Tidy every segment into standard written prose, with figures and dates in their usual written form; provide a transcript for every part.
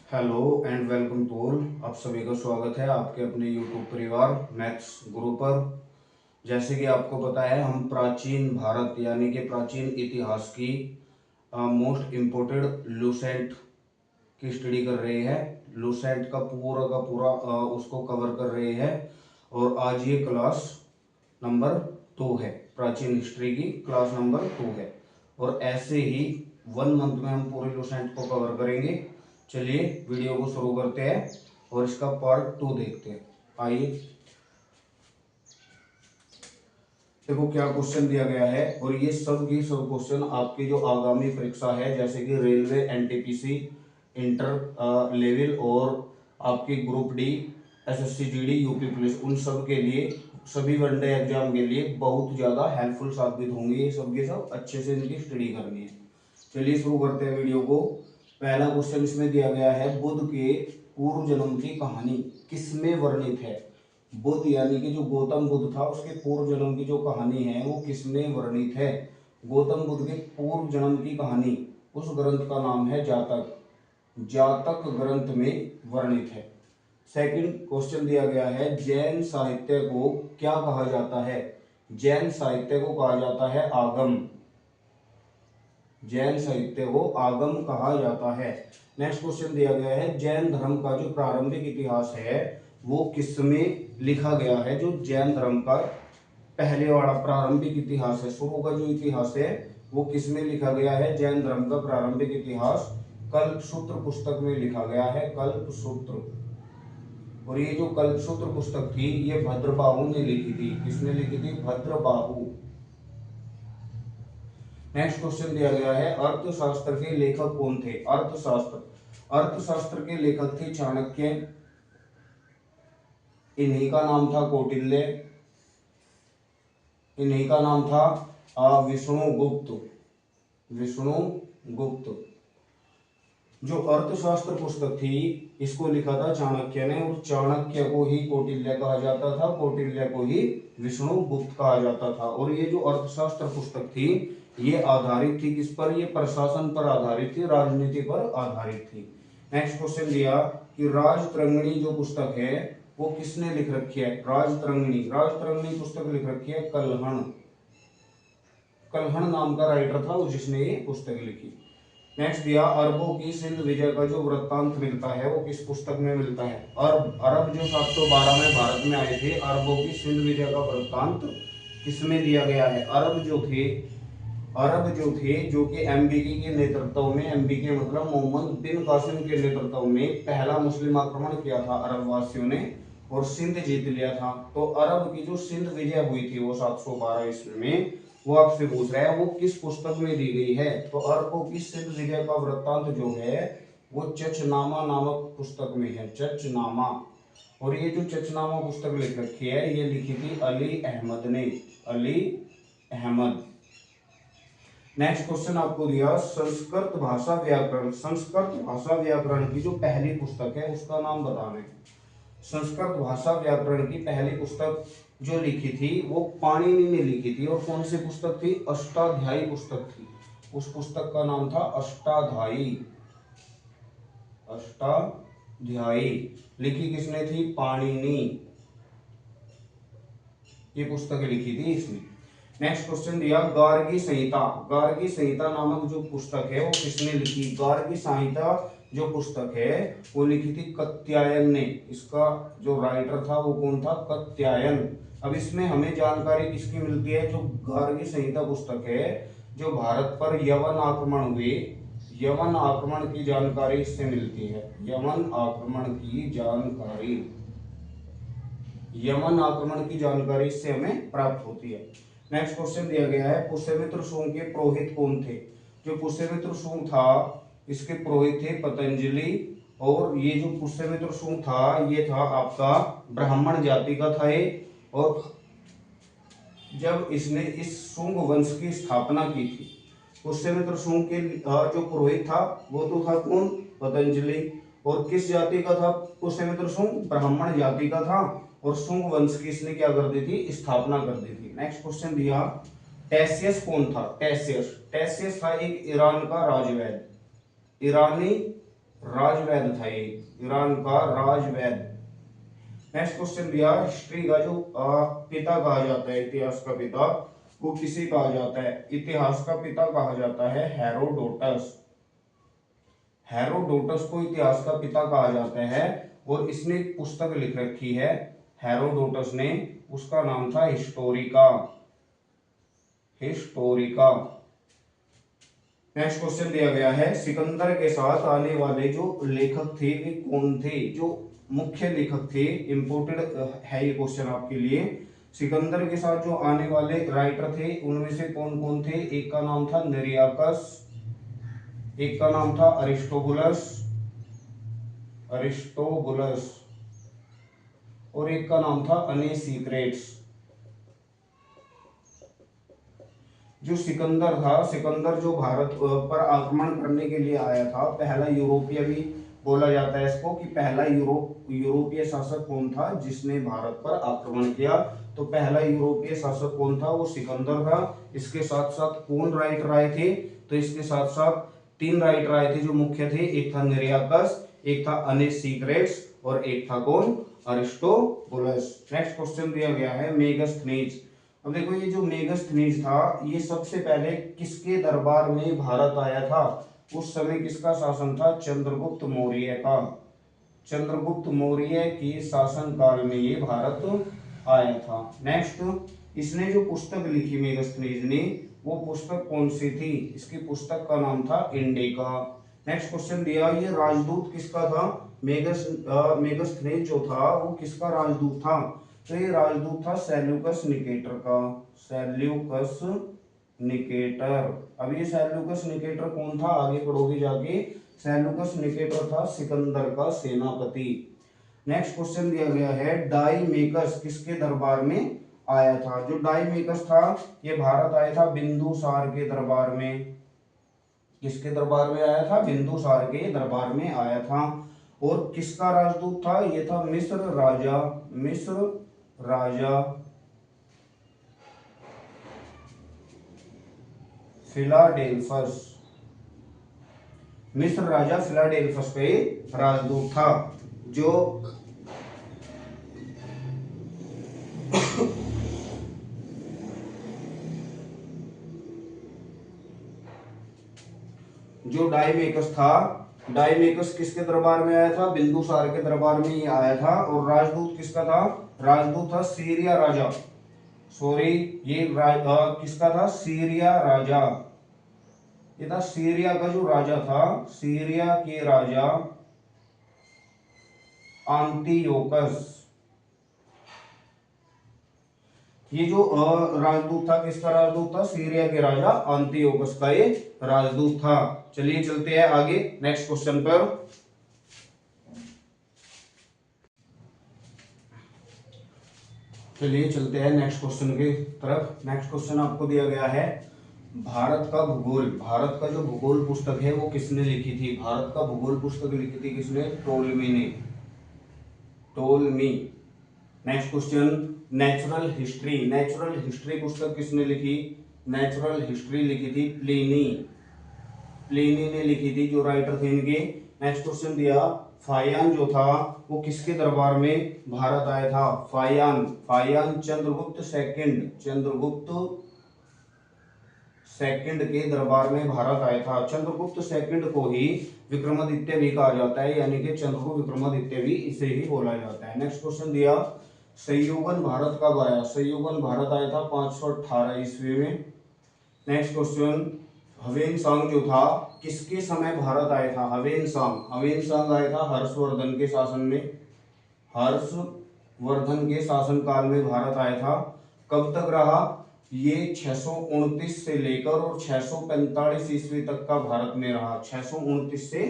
Hello and welcome to all. आप सभी का स्वागत है आपके अपने यूट्यूब परिवार मैथ्स गुरु पर। जैसे कि आपको पता है, हम प्राचीन भारत यानी कि प्राचीन इतिहास की मोस्ट इम्पोर्टेंट लूसेंट की स्टडी कर रहे हैं। लूसेंट का पूरा उसको कवर कर रहे हैं। और आज ये क्लास नंबर 2 है। प्राचीन हिस्ट्री की क्लास नंबर 2 है। और ऐसे ही 1 मंथ में हम पूरे लूसेंट को कवर करेंगे। चलिए वीडियो को शुरू करते हैं और इसका पार्ट 2 देखते हैं। आइए, देखो क्या क्वेश्चन दिया गया है। और ये सब की सब क्वेश्चन आपकी जो आगामी परीक्षा है, जैसे कि रेलवे, एनटीपीसी, इंटर लेवल और आपकी group D, SSC GD, UP police, उन सब के लिए, सभी वनडे एग्जाम के लिए बहुत ज़्यादा हेल्पफुल साबित होंगे। ये सब के सब अच्छे से इनकी स्टडी करनी है। चलिए शुरू करते हैं वीडियो को। पहला क्वेश्चन इसमें दिया गया है, बुद्ध के पूर्व जन्म की कहानी किसमें वर्णित है। बुद्ध यानी कि जो गौतम बुद्ध था, उसके पूर्व जन्म की जो कहानी है वो किसमें वर्णित है। गौतम बुद्ध के पूर्व जन्म की कहानी, उस ग्रंथ का नाम है जातक। जातक ग्रंथ में वर्णित है। सेकंड क्वेश्चन दिया गया है, जैन साहित्य को क्या कहा जाता है। जैन साहित्य को कहा जाता है आगम। जैन साहित्य को आगम कहा जाता है। नेक्स्ट क्वेश्चन दिया गया है, जैन धर्म का जो प्रारंभिक इतिहास है वो किसमें लिखा गया है। जो जैन धर्म का पहले वाला प्रारंभिक इतिहास है, शुरू का जो इतिहास है वो किसमें लिखा गया है। जैन धर्म का प्रारंभिक इतिहास कल्पसूत्र पुस्तक में लिखा गया है। कल्पसूत्र। और ये जो कल्पसूत्र पुस्तक थी ये भद्रबाहु ने लिखी थी। किसने लिखी थी? भद्रबाहु। नेक्स्ट क्वेश्चन दिया गया है, अर्थशास्त्र के लेखक कौन थे। अर्थशास्त्र के लेखक थे चाणक्य। इन्हीं का नाम था कौटिल्य। इन्हीं का नाम था विष्णुगुप्त। विष्णुगुप्त। जो अर्थशास्त्र पुस्तक थी इसको लिखा था चाणक्य ने, और चाणक्य को ही कौटिल्य कहा जाता था, कौटिल्य को ही विष्णुगुप्त कहा जाता था। और ये जो अर्थशास्त्र पुस्तक थी ये आधारित थी किस पर? ये प्रशासन पर आधारित थी, राजनीति पर आधारित थी। नेक्स्ट क्वेश्चन दिया कि राजतरंगिणी जो पुस्तक है वो किसने लिख रखी है। राजतरंगिणी पुस्तक लिख रखी है कल्हण। कल्हण नाम का राइटर था जिसने ये पुस्तक लिखी। नेक्स्ट दिया, अरबों की सिंध विजय का जो वृत्तांत मिलता है वो किस पुस्तक में मिलता है। अरब जो 712 में भारत में आए थे, अरबों की सिंध विजय का वृत्तांत किसमें दिया गया है। अरब जो थे जो कि एमबीके के नेतृत्व में, एमबीके मतलब मोहम्मद बिन कासिम के नेतृत्व में पहला मुस्लिम आक्रमण किया था अरब वासियों ने और सिंध जीत लिया था। तो अरब की जो सिंध विजय हुई थी वो 712 ईस्वी में, वो आपसे पूछ रहा है वो किस पुस्तक में दी गई है। तो अरबों की सिंध विजय का वृत्तांत जो है वो चचनामा नामक पुस्तक में है। चचनामा। और ये जो चचनामा पुस्तक लिख रखी है ये लिखी थी अली अहमद ने। अली अहमद। नेक्स्ट क्वेश्चन आपको दिया, संस्कृत भाषा व्याकरण। संस्कृत भाषा व्याकरण की जो पहली पुस्तक है उसका नाम बताना है। संस्कृत भाषा व्याकरण की पहली पुस्तक जो लिखी थी वो पाणिनि ने लिखी थी। और कौन सी पुस्तक थी? अष्टाध्यायी पुस्तक थी। उस पुस्तक का नाम था अष्टाध्यायी। अष्टाध्यायी लिखी किसने थी? पाणिनि। ये पुस्तक लिखी थी इसने। नेक्स्ट क्वेश्चन दिया, गार्गी संहिता। गार्गी संहिता नामक जो पुस्तक है वो किसने लिखी। गार्गी संहिता जो पुस्तक है वो लिखी थी कात्यायन ने। इसका जो राइटर था वो कौन था? कात्यायन। अब इसमें हमें जानकारी किसकी मिलती है? जो गार्गी संहिता पुस्तक है जो भारत पर यवन आक्रमण हुए, यवन आक्रमण की जानकारी इससे मिलती है। यवन आक्रमण की जानकारी, यमन आक्रमण की जानकारी इससे हमें प्राप्त होती है। नेक्स्ट क्वेश्चन दिया गया है, पुष्यमित्र शुंग के पुरोहित कौन थे। जो पुष्यमित्र शुंग था इसके पुरोहित थे पतंजलि। और ये जो पुष्यमित्र शुंग था ये था आपका ब्राह्मण जाति का था ये। और जब इसने इस शुंग वंश की स्थापना की थी, पुष्यमित्र शुंग के जो पुरोहित था वो तो था कौन? पतंजलि। और किस जाति का था पुष्यमित्र शुंग? ब्राह्मण जाति का था। और शुंग वंश की इसने क्या कर दी थी? स्थापना कर दी थी। नेक्स्ट क्वेश्चन दिया, टेसियस कौन था? टेसियस था एक ईरान का राजवैद। ईरानी राजवैद था ये, ईरान का राजवैद। नेक्स्ट क्वेश्चन दिया, हिस्ट्री का जो पिता कहा जाता है, इतिहास का पिता, वो किसे कहा जाता है? इतिहास का पिता कहा जाता है हेरोडोटस। हेरोडोटस को इतिहास का पिता कहा जाता है और इसने एक पुस्तक लिख रखी है हेरोडोटस ने, उसका नाम था हिस्टोरिका। हिस्टोरिका। नेक्स्ट क्वेश्चन दिया गया है, सिकंदर के साथ आने वाले जो लेखक थे वे कौन थे? जो मुख्य लेखक थे, इंपोर्टेड है ये क्वेश्चन आपके लिए। सिकंदर के साथ जो आने वाले राइटर थे उनमें से कौन कौन थे? एक का नाम था निरियाकस, एक का नाम था अरिस्टोबुलस, अरिस्टोबुलस, और एक का नाम था अनेसीक्रेट्स। जो सिकंदर था, सिकंदर जो भारत पर आक्रमण करने के लिए आया था, पहला यूरोपीय भी बोला जाता है इसको, कि पहला यूरोपीय शासक कौन था जिसने भारत पर आक्रमण किया? तो पहला यूरोपीय शासक कौन था? वो सिकंदर था। इसके साथ साथ कौन राइटर आए थे? तो इसके साथ साथ तीन राइटर आए थे जो मुख्य थे, एक था निरियाकस, एक था अनेसीक्रेट्स, और एक था कौन? अरिस्टोबुलस। नेक्स्ट क्वेश्चन दिया गया है मेगास्थनीज। अब देखो ये जो मेगास्थनीज था, ये सबसे पहले किसके दरबार में भारत आया था? उस समय किसका शासन था? चंद्रगुप्त मौर्य का। चंद्रगुप्त मौर्य के शासन काल में ये भारत आया था। नेक्स्ट, इसने जो पुस्तक लिखी मेगास्थनीज ने, वो पुस्तक कौन सी थी? इसकी पुस्तक का नाम था इंडिका। नेक्स्ट क्वेश्चन दिया, ये राजदूत किसका था? मेगास्थनीज जो था वो किसका राजदूत था? तो ये राजदूत था सेल्यूकस निकेटर का। Seleucus Nicator. अब ये सेल्यूकस निकेटर कौन था? आगे पढ़ोगे जाके। सेल्यूकस निकेटर था सिकंदर का सेनापति। नेक्स्ट क्वेश्चन दिया गया है, डाईमेकस किसके दरबार में आया था? जो डाईमेकस था ये भारत आया था बिंदुसार के दरबार में। किसके दरबार में आया था? बिंदुसार के दरबार में आया था। और किसका राजदूत था? ये था मिस्र राजा, मिस्र राजा फिलाडेल्फस। मिस्र राजा फिलाडेल्फस का राजदूत था। जो जो डाईमेकस था, डाईमेकस किसके दरबार में आया था? बिंदुसार के दरबार में ही आया था। और राजदूत किसका था? राजदूत था सीरिया राजा, सॉरी ये किसका था? सीरिया राजा। ये था सीरिया का जो राजा था, सीरिया के राजा आंतियोकस। ये जो राजदूत था, किसका राजदूत था? सीरिया के राजा आंतियोकस का ये राजदूत था। चलिए चलते हैं आगे नेक्स्ट क्वेश्चन पर। चलिए चलते हैं नेक्स्ट क्वेश्चन की तरफ। नेक्स्ट क्वेश्चन आपको दिया गया है, भारत का भूगोल। भारत का जो भूगोल पुस्तक है वो किसने लिखी थी? भारत का भूगोल पुस्तक लिखी थी किसने? टोलमी ने, टोलमी। Next question, natural history. Natural history पुस्तक किसने लिखी? नेचुरल हिस्ट्री लिखी थी प्लिनी, प्लिनी ने लिखी थी, जो राइटर थे इनके। नेक्स्ट क्वेश्चन दिया, फायान जो था वो किसके दरबार में भारत आया था? फायान, फायान चंद्रगुप्त सेकंड, चंद्रगुप्त सेकंड के दरबार में भारत आया था। चंद्रगुप्त सेकंड को ही विक्रमादित्य भी कहा जाता है, यानी कि चंद्रगुप्त विक्रमादित्य भी इसे ही बोला जाता है। नेक्स्ट क्वेश्चन दिया, संयोगन भारत कब आया? संयोगन भारत आया था 518 ईस्वी में। नेक्स्ट क्वेश्चन, हवेनसांग जो था किसके समय भारत आया था? हवेनसांग, हवेनसांग आया था हर्षवर्धन के शासन में, हर्षवर्धन के शासन काल में भारत आया था। कब तक रहा ये? 629 से लेकर और 645 ईस्वी तक का भारत में रहा। 629 से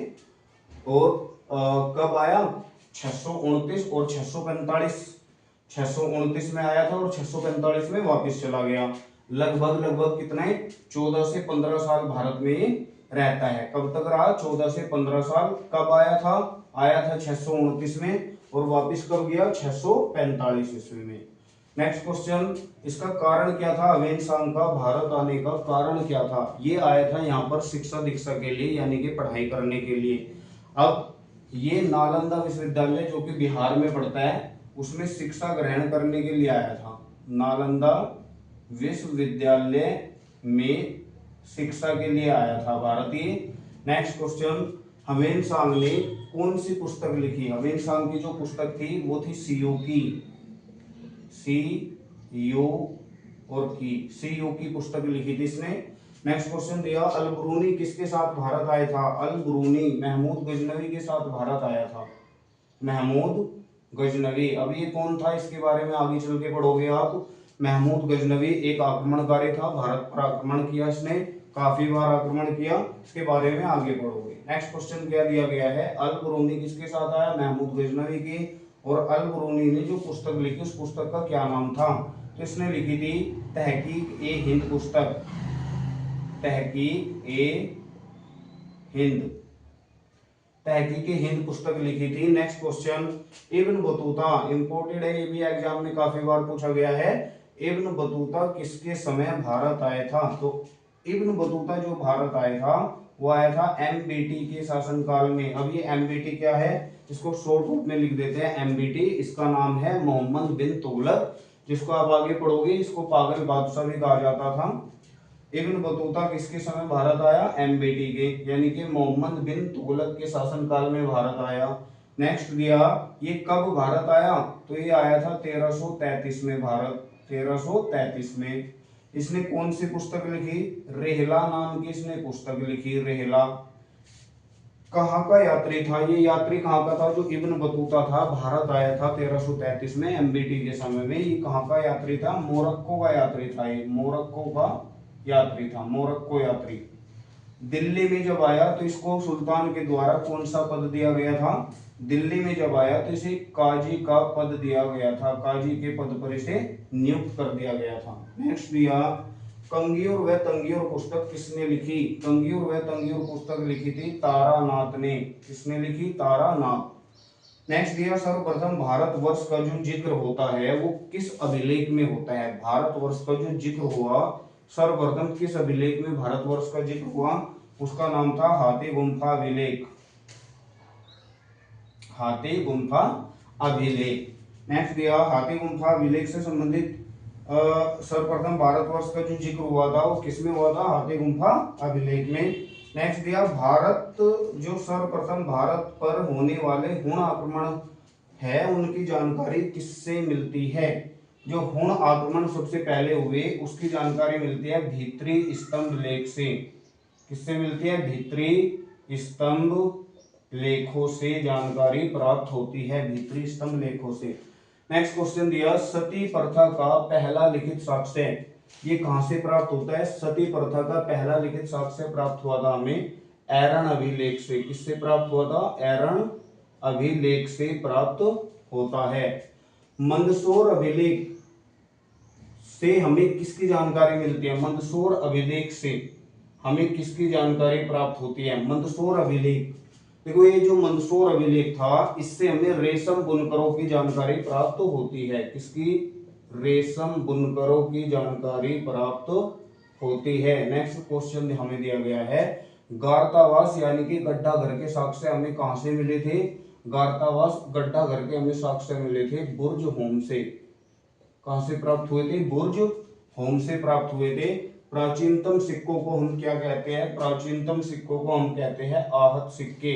और कब आया? 629 और 645। 629 में आया था और 645 में वापस चला गया। लगभग लगभग कितने? 14 से 15 साल भारत में ये रहता है। कब तक रहा? 14 से 15 साल। कब आया था? आया था 629 में और वापस कब गया? 645 ईस्वी में। नेक्स्ट क्वेश्चन, इसका कारण क्या था? हवेनसांग का भारत आने का कारण क्या था? ये आया था यहाँ पर शिक्षा दीक्षा के लिए, यानी कि पढ़ाई करने के लिए। अब ये नालंदा विश्वविद्यालय जो कि बिहार में पड़ता है उसमें शिक्षा ग्रहण करने के लिए आया था। नालंदा विश्वविद्यालय में शिक्षा के लिए आया था भारतीय। नेक्स्ट क्वेश्चन, हवेन सांग ने कौन सी पुस्तक लिखी? हवेन सांग की जो पुस्तक थी वो थी सीयू की, सीयू और सीयू की पुस्तक लिखी थी इसने। नेक्स्ट क्वेश्चन दिया, अल ब्रूनी किसके साथ भारत आया था? अल ब्रूनी महमूद गजनवी के साथ भारत आया था, महमूद गजनवी। अब ये कौन था इसके बारे में आगे चल के पढ़ोगे आप। महमूद गजनवी एक आक्रमणकारी था, भारत पर आक्रमण किया इसने, काफी बार आक्रमण किया, इसके बारे में आगे पढ़ोगे। नेक्स्ट क्वेश्चन क्या दिया गया है, अल ब्रूनी किसके साथ आया? महमूद गजनवी की। और अल ब्रूनी ने जो पुस्तक लिखी उस पुस्तक का क्या नाम था? तो इसने लिखी थी तहकीक ए हिंद पुस्तक, तहकीक ए हिंद, तहकीक हिंद पुस्तक लिखी थी। Next question, Ibn Battuta imported है, ये भी एग्जाम में काफी बार पूछा गया है। इब्न बतूता किसके समय भारत आया था? तो इब्न बतूता जो भारत आया था वो आया था एमबीटी के शासनकाल में। अब ये एमबीटी क्या है, इसको शॉर्ट रूप में लिख देते हैं एमबीटी। इसका नाम है मोहम्मद बिन तुगलक, जिसको आप आगे पढ़ोगे इसको पागल बादशाह भी कहा जाता था। इब्न बतूता किसके समय भारत आया? एमबीटी के, यानी कि मोहम्मद बिन तुगलक के शासनकाल में भारत आया। नेक्स्ट दिया, ये कब भारत आया? तो ये आया था 1333 में भारत, 1333 में। इसने कौन सी पुस्तक लिखी? रेहला नाम की इसने पुस्तक लिखी, रेहला। कहाँ का यात्री था ये? यात्री कहाँ का था? जो इब्न बतूता था भारत आया था 1333 में एमबीटी के समय में। ये कहाँ का यात्री था? मोरक्को का यात्री था, ये मोरक्को का यात्री था, मोरक्को यात्री। दिल्ली में जब आया तो इसको सुल्तान के द्वारा कौन सा पद दिया गया था? दिल्ली में जब आया तो इसे काजी का पद दिया गया था, काजी के पद पर इसे नियुक्त कर दिया गया था। नेक्स्ट दिया, कंगियोर व तंगियोर पुस्तक किसने लिखी? कंगियोर व तंगियोर पुस्तक लिखी थी तारानाथ ने। किसने लिखी? तारानाथ। नेक्स्ट दिया, सर्वप्रथम भारतवर्ष का जो जिक्र होता है वो किस अभिलेख में होता है? भारतवर्ष का जो जिक्र हुआ सर्वप्रथम किस अभिलेख में भारतवर्ष का जिक्र हुआ? उसका नाम था हाथी गुम्फा अभिलेख, हाथी गुम्फा अभिलेख। नेक्स्ट दिया, हाथी गुम्फा अभिलेख से संबंधित सर्वप्रथम भारतवर्ष का जो जिक्र हुआ था वो किसमें हुआ था? हाथी गुम्फा अभिलेख में। नेक्स्ट दिया, भारत जो सर्वप्रथम भारत पर होने वाले हुण आक्रमण है उनकी जानकारी किससे मिलती है? जो हुण आक्रमण सबसे पहले हुए उसकी जानकारी मिलती है भीतरी स्तंभ लेख से। किससे मिलती है? भीतरी स्तंभ लेखों से जानकारी प्राप्त होती है, भीतरी स्तंभ लेखों से। नेक्स्ट क्वेश्चन दिया, सती प्रथा का पहला लिखित साक्ष्य ये कहां से प्राप्त होता है? सती प्रथा का पहला लिखित साक्ष्य प्राप्त हुआ था हमें एरन अभिलेख से। किससे प्राप्त हुआ था? एरन अभिलेख से प्राप्त होता है। मंदसौर अभिलेख से हमें किसकी जानकारी मिलती है? मंदसौर अभिलेख से हमें किसकी जानकारी प्राप्त होती है? मंदसौर अभिलेख, देखो ये जो मंदसौर अभिलेख था इससे हमें रेशम बुनकरों की जानकारी प्राप्त होती है। किसकी? रेशम बुनकरों की जानकारी प्राप्त होती है। नेक्स्ट क्वेश्चन हमें दिया गया है, गारतावास यानी कि गड्ढा घर के साक्ष्य हमें कहां से मिले थे? गारतावास गड्ढा घर के हमें साक्ष्य मिले थे बुर्ज होम से। कहां से प्राप्त हुए थे? बुर्ज होम से प्राप्त हुए थे। प्राचीनतम सिक्कों को हम क्या कहते हैं? प्राचीनतम सिक्कों को हम कहते हैं आहत सिक्के,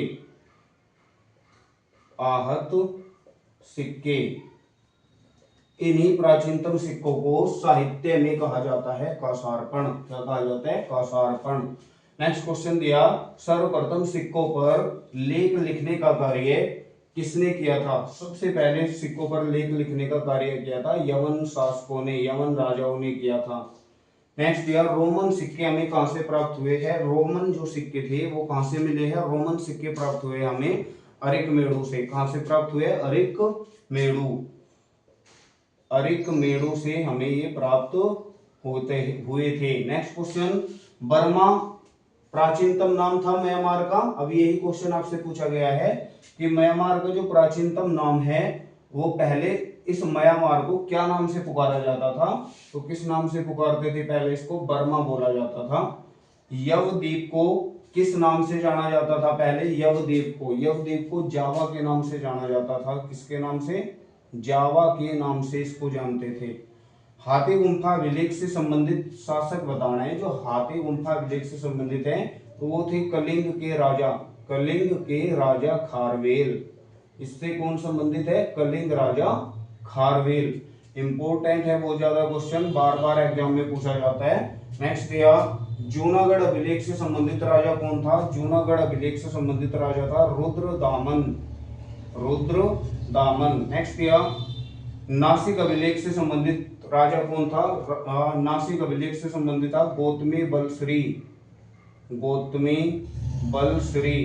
आहत सिक्के। इन्हीं प्राचीनतम सिक्कों को साहित्य में कहा जाता है कासार्पण। क्या कहा जाता है? कासार्पण। नेक्स्ट क्वेश्चन दिया, सर्वप्रथम सिक्कों पर लेख लिखने का कार्य किसने किया था? सबसे पहले सिक्कों पर लेख लिखने का कार्य किया था यवन शासकों ने, यवन राजाओं ने किया था। नेक्स्ट दिया, रोमन सिक्के हमें कहां से प्राप्त हुए हैं? रोमन जो सिक्के थे वो कहां से मिले हैं? रोमन सिक्के प्राप्त हुए हमें अरिकमेड़ू से। कहां से प्राप्त हुए? अरिकमेड़ू, अरिकमेड़ू से हमें ये प्राप्त हुए थे। नेक्स्ट क्वेश्चन, बर्मा प्राचीनतम नाम था म्यांमार का। अब यही क्वेश्चन आपसे पूछा गया है कि म्यांमार का जो प्राचीनतम नाम है वो पहले इस म्यांमार को क्या नाम से पुकारा जाता था? तो किस नाम से पुकारते थे पहले इसको? बर्मा बोला जाता था। यवद्वीप को किस नाम से जाना जाता था पहले? यवद्वीप को। यवद्वीप को जावा के नाम से जाना जाता था। किसके नाम से? जावा के नाम से इसको जानते थे। हाथी गुम्फा अभिलेख से संबंधित शासक बताना है। जो हाथी गुम्फा अभिलेख से संबंधित है तो वो थे कलिंग के राजा, कलिंग के राजा खारवेल। इससे कौन संबंधित है? कलिंग राजा खारवेल। इंपॉर्टेंट है बहुत ज्यादा क्वेश्चन, बार बार एग्जाम में पूछा जाता है। नेक्स्ट दिया, जूनागढ़ अभिलेख से संबंधित राजा कौन था? जूनागढ़ अभिलेख से संबंधित राजा था रुद्रदामन, रुद्रदामन। नेक्स्ट दिया, नासिक अभिलेख से संबंधित राजा कौन था? नासिक अभिलेख से संबंधित था गौतमी बलश्री, गौतमी बलश्री।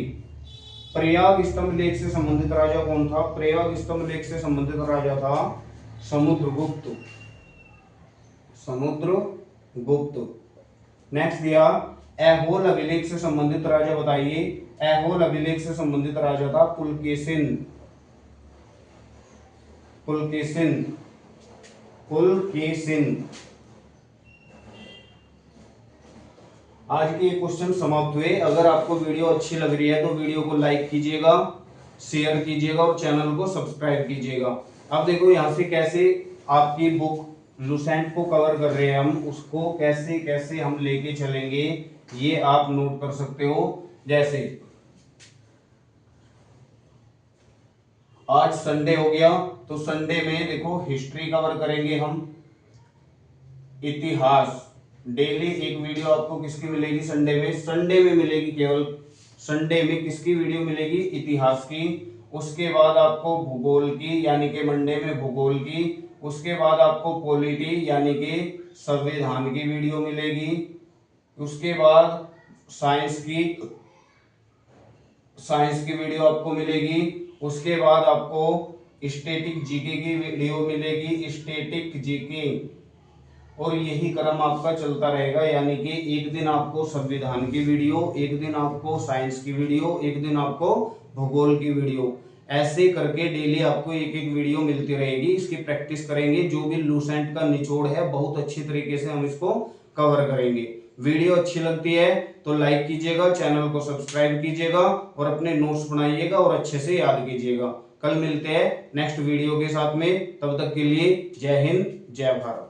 प्रयाग स्तंभ लेख से संबंधित राजा कौन था? प्रयाग स्तंभ लेख से संबंधित राजा था समुद्रगुप्त, समुद्रगुप्त। नेक्स्ट दिया, ऐहोल अभिलेख से संबंधित राजा बताइए। ऐहोल अभिलेख से संबंधित राजा था पुलकेशिन, पुलकेशिन, पुलकेशिन। आज के क्वेश्चन समाप्त हुए। अगर आपको वीडियो अच्छी लग रही है तो वीडियो को लाइक कीजिएगा, शेयर कीजिएगा और चैनल को सब्सक्राइब कीजिएगा। अब देखो यहाँ से कैसे आपकी बुक लुसेंट को कवर कर रहे हैं हम, उसको कैसे कैसे हम लेके चलेंगे ये आप नोट कर सकते हो। जैसे आज संडे हो गया तो संडे में देखो हिस्ट्री कवर करेंगे हम, इतिहास। डेली एक वीडियो आपको किसकी मिलेगी संडे में? संडे में मिलेगी, केवल संडे में किसकी वीडियो मिलेगी? इतिहास की। उसके बाद आपको भूगोल की, यानी कि मंडे में भूगोल की। उसके बाद आपको पॉलिटी यानी कि संविधान की वीडियो मिलेगी। उसके बाद साइंस की, साइंस की वीडियो आपको मिलेगी। उसके बाद आपको स्टैटिक जीके की वीडियो मिलेगी, स्टैटिक जीके। और यही क्रम आपका चलता रहेगा, यानी कि एक दिन आपको संविधान की वीडियो, एक दिन आपको साइंस की वीडियो, एक दिन आपको भूगोल की वीडियो। ऐसे करके डेली आपको एक एक वीडियो मिलती रहेगी। इसकी प्रैक्टिस करेंगे, जो भी लुसेंट का निचोड़ है बहुत अच्छी तरीके से हम इसको कवर करेंगे। वीडियो अच्छी लगती है तो लाइक कीजिएगा, चैनल को सब्सक्राइब कीजिएगा और अपने नोट्स बनाइएगा और अच्छे से याद कीजिएगा। कल मिलते हैं नेक्स्ट वीडियो के साथ में, तब तक के लिए जय हिंद, जय भारत।